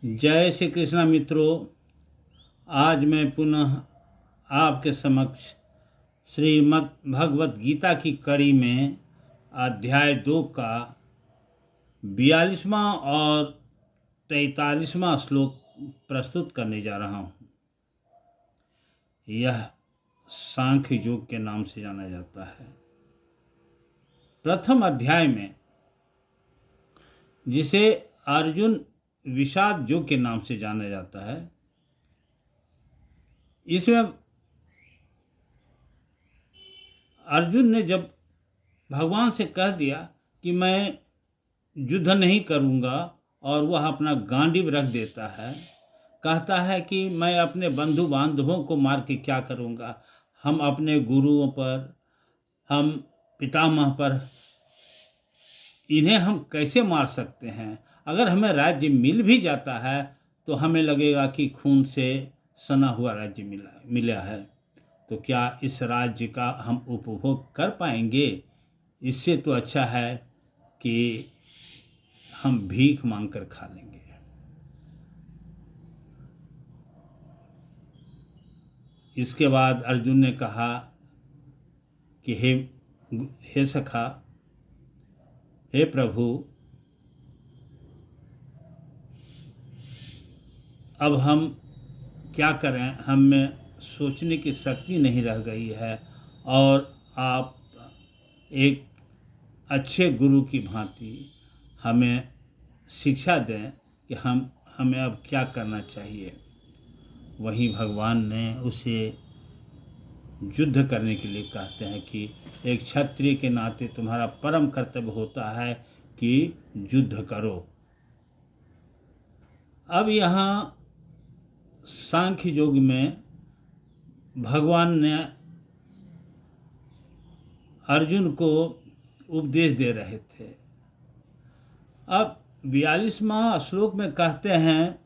जय श्री कृष्ण मित्रों। आज मैं पुनः आपके समक्ष श्रीमद् भगवत गीता की कड़ी में अध्याय 2 का 42वां और 43वां श्लोक प्रस्तुत करने जा रहा हूँ। यह सांख्य योग के नाम से जाना जाता है। प्रथम अध्याय में, जिसे अर्जुन विषाद योग के नाम से जाना जाता है, इसमें अर्जुन ने जब भगवान से कह दिया कि मैं युद्ध नहीं करूंगा और वह अपना गांडीव रख देता है, कहता है कि मैं अपने बंधु बांधवों को मार के क्या करूंगा, हम अपने गुरुओं पर, हम पितामह पर, इन्हें हम कैसे मार सकते हैं। अगर हमें राज्य मिल भी जाता है तो हमें लगेगा कि खून से सना हुआ राज्य मिला है, तो क्या इस राज्य का हम उपभोग कर पाएंगे। इससे तो अच्छा है कि हम भीख मांगकर खा लेंगे। इसके बाद अर्जुन ने कहा कि हे सखा, हे प्रभु, अब हम क्या करें, हम में सोचने की शक्ति नहीं रह गई है और आप एक अच्छे गुरु की भांति हमें शिक्षा दें कि हमें अब क्या करना चाहिए। वहीं भगवान ने उसे युद्ध करने के लिए कहते हैं कि एक क्षत्रिय के नाते तुम्हारा परम कर्तव्य होता है कि युद्ध करो। अब यहाँ सांख्य योग में भगवान ने अर्जुन को उपदेश दे रहे थे। अब 42वां श्लोक में कहते हैं,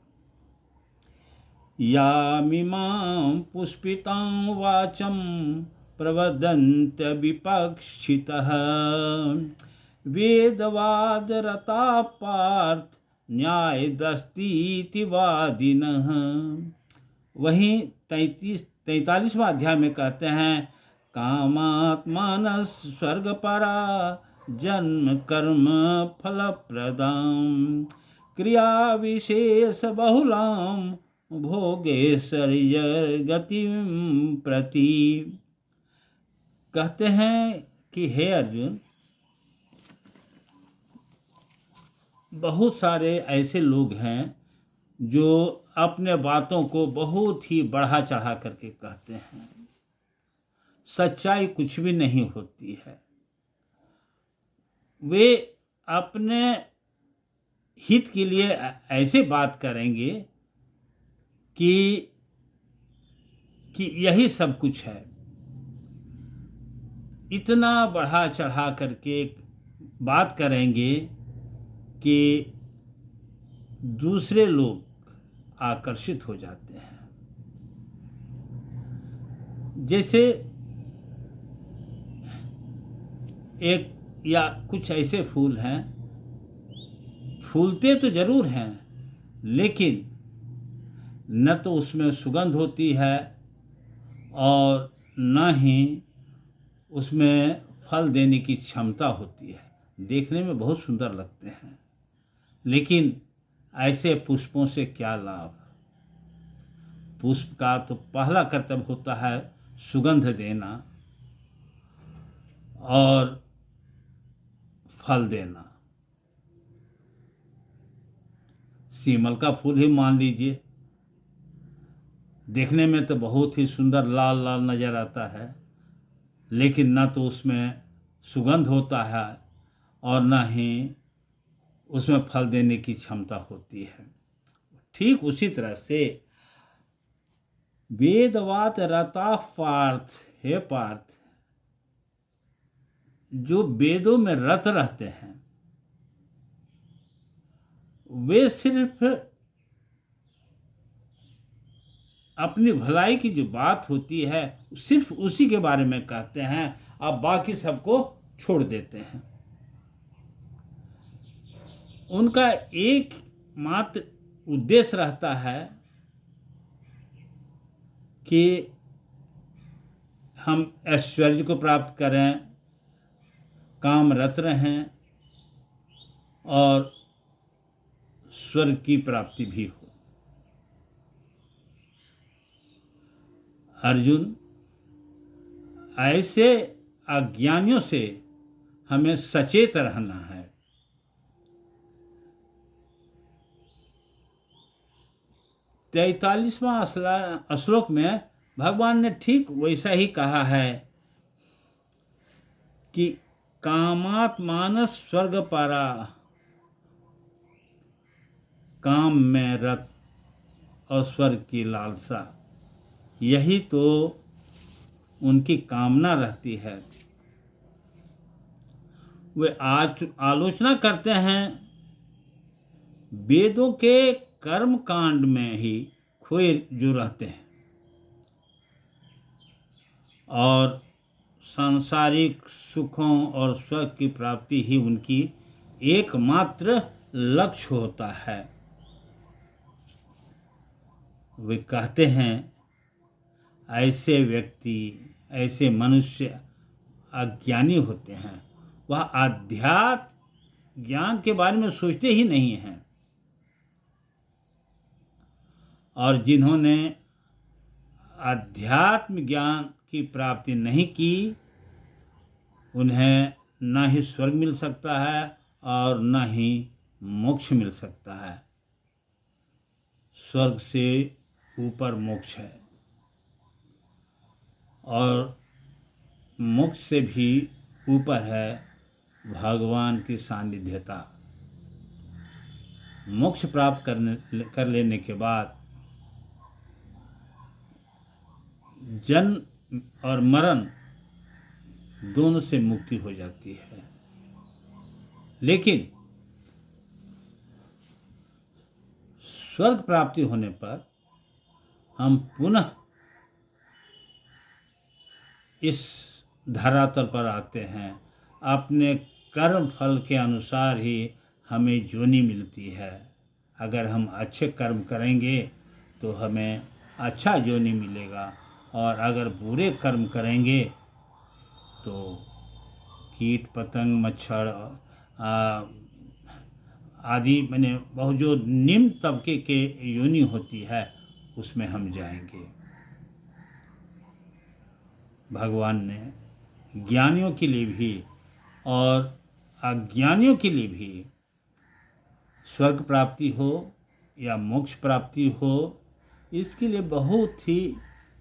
यामिमां पुष्पितां वाचं प्रवदन्त्य विपक्षितः वेदवादरता पार्थ न्यायदस्तीति वादिनः। वहीं 43वां अध्याय में कहते हैं, कामात्मानः स्वर्गपरा जन्म कर्म फलप्रदां क्रिया विशेष बहुलां भोगेश्वर्य गतिं प्रति। कहते हैं कि हे अर्जुन, बहुत सारे ऐसे लोग हैं जो अपने बातों को बहुत ही बढ़ा चढ़ा करके कहते हैं। सच्चाई कुछ भी नहीं होती है। वे अपने हित के लिए ऐसे बात करेंगे कि यही सब कुछ है। इतना बढ़ा चढ़ा करके बात करेंगे कि दूसरे लोग आकर्षित हो जाते हैं। जैसे एक या कुछ ऐसे फूल हैं, फूलते तो जरूर हैं, लेकिन न तो उसमें सुगंध होती है और न ही उसमें फल देने की क्षमता होती है। देखने में बहुत सुंदर लगते हैं, लेकिन ऐसे पुष्पों से क्या लाभ। पुष्प का तो पहला कर्तव्य होता है सुगंध देना और फल देना। सीमल का फूल ही मान लीजिए, देखने में तो बहुत ही सुंदर लाल लाल नजर आता है, लेकिन न तो उसमें सुगंध होता है और न ही उसमें फल देने की क्षमता होती है। ठीक उसी तरह से वेदवाद रता पार्थ, हे पार्थ, जो वेदों में रत रहते हैं वे सिर्फ अपनी भलाई की जो बात होती है सिर्फ उसी के बारे में कहते हैं, अब बाकी सबको छोड़ देते हैं। उनका एक मात्र उद्देश्य रहता है कि हम ऐश्वर्य को प्राप्त करें, कामरत रहें और स्वर्ग की प्राप्ति भी हो। अर्जुन, ऐसे अज्ञानियों से हमें सचेत रहना है। तैतालीसवां श्लोक में भगवान ने ठीक वैसा ही कहा है कि कामात्मानस स्वर्ग पारा, काम में रत और स्वर्ग की लालसा, यही तो उनकी कामना रहती है। वे आज आलोचना करते हैं, वेदों के कर्म कांड में ही खोए जो रहते हैं और सांसारिक सुखों और स्वर्ग की प्राप्ति ही उनकी एकमात्र लक्ष्य होता है। वे कहते हैं, ऐसे व्यक्ति, ऐसे मनुष्य अज्ञानी होते हैं, वह अध्यात्म ज्ञान के बारे में सोचते ही नहीं हैं। और जिन्होंने अध्यात्म ज्ञान की प्राप्ति नहीं की, उन्हें न ही स्वर्ग मिल सकता है और न ही मोक्ष मिल सकता है। स्वर्ग से ऊपर मोक्ष है और मोक्ष से भी ऊपर है भगवान की सानिध्यता। मोक्ष प्राप्त कर लेने के बाद जन्म और मरण दोनों से मुक्ति हो जाती है। लेकिन स्वर्ग प्राप्ति होने पर हम पुनः इस धरातल पर आते हैं। अपने कर्म फल के अनुसार ही हमें योनि मिलती है। अगर हम अच्छे कर्म करेंगे तो हमें अच्छा योनि मिलेगा, और अगर बुरे कर्म करेंगे तो कीट पतंग मच्छर आदि माने बहुत जो निम्न तबके के योनि होती है उसमें हम जाएंगे। भगवान ने ज्ञानियों के लिए भी और अज्ञानियों के लिए भी स्वर्ग प्राप्ति हो या मोक्ष प्राप्ति हो, इसके लिए बहुत ही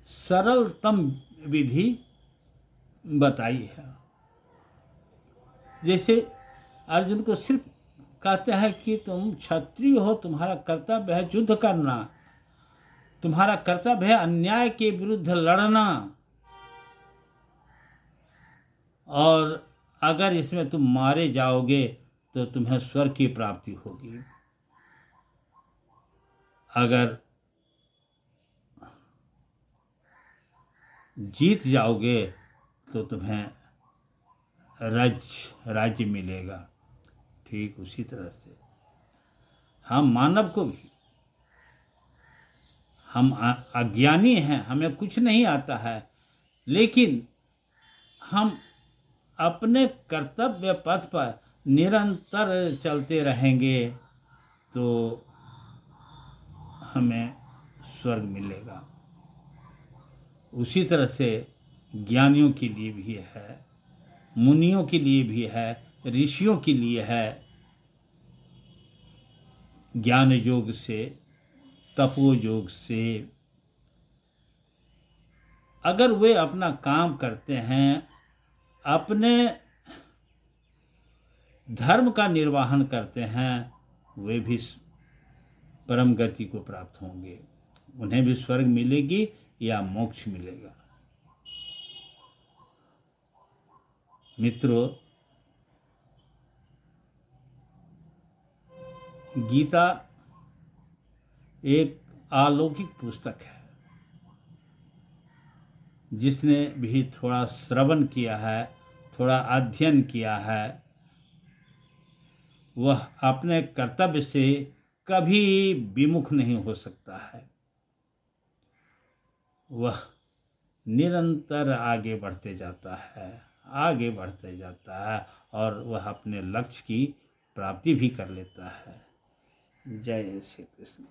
सरलतम विधि बताई है। जैसे अर्जुन को सिर्फ कहते हैं कि तुम क्षत्रिय हो, तुम्हारा कर्तव्य है युद्ध करना, तुम्हारा कर्तव्य है अन्याय के विरुद्ध लड़ना, और अगर इसमें तुम मारे जाओगे तो तुम्हें स्वर्ग की प्राप्ति होगी। अगर जीत जाओगे तो तुम्हें राज्य मिलेगा। ठीक उसी तरह से हम मानव को भी, हम अज्ञानी हैं, हमें कुछ नहीं आता है, लेकिन हम अपने कर्तव्य पथ पर निरंतर चलते रहेंगे तो हमें स्वर्ग मिलेगा। उसी तरह से ज्ञानियों के लिए भी है, मुनियों के लिए भी है, ऋषियों के लिए है। ज्ञान योग से, तपो योग से अगर वे अपना काम करते हैं, अपने धर्म का निर्वहन करते हैं, वे भी परम गति को प्राप्त होंगे। उन्हें भी स्वर्ग मिलेगी या मोक्ष मिलेगा। मित्रों, गीता एक अलौकिक पुस्तक है। जिसने भी थोड़ा श्रवण किया है, थोड़ा अध्ययन किया है, वह अपने कर्तव्य से कभी विमुख नहीं हो सकता है। वह निरंतर आगे बढ़ते जाता है, आगे बढ़ते जाता है और वह अपने लक्ष्य की प्राप्ति भी कर लेता है। जय श्री कृष्ण।